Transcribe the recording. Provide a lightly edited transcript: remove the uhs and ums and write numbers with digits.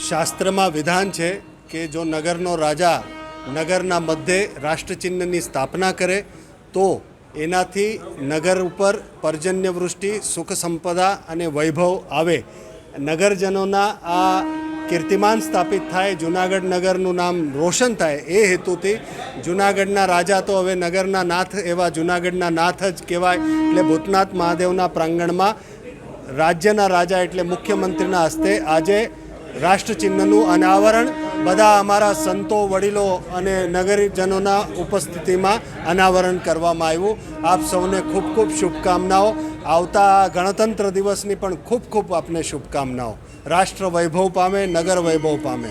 શાસ્ત્રમાં વિધાન છે કે જો નગરનો રાજા નગરના મધ્યે રાષ્ટ્રચિહ્નની સ્થાપના કરે તો એનાથી નગર ઉપર પર્જન્ય વૃષ્ટિ, સુખ સંપદા અને વૈભવ આવે. નગરજનોના આ કીર્તિમાન સ્થાપિત થાય, જૂનાગઢ નગરનું નામ રોશન થાય, એ હેતુથી જૂનાગઢના રાજા તો હવે નગરના નાથ એવા જૂનાગઢના નાથ જ કહેવાય. એટલે ભૂતનાથ મહાદેવના પ્રાંગણમાં રાજ્યના રાજા એટલે મુખ્યમંત્રીના હસ્તે આજે રાષ્ટ્રચિહ્નનું અનાવરણ બધા અમારા સંતો, વડીલો અને નગરજનોના ઉપસ્થિતિમાં અનાવરણ કરવામાં આવ્યું. આપ સૌને ખૂબ ખૂબ શુભકામનાઓ. આવતા ગણતંત્ર દિવસની પણ ખૂબ ખૂબ આપને શુભકામનાઓ. રાષ્ટ્ર વૈભવ પામે, નગર વૈભવ પામે.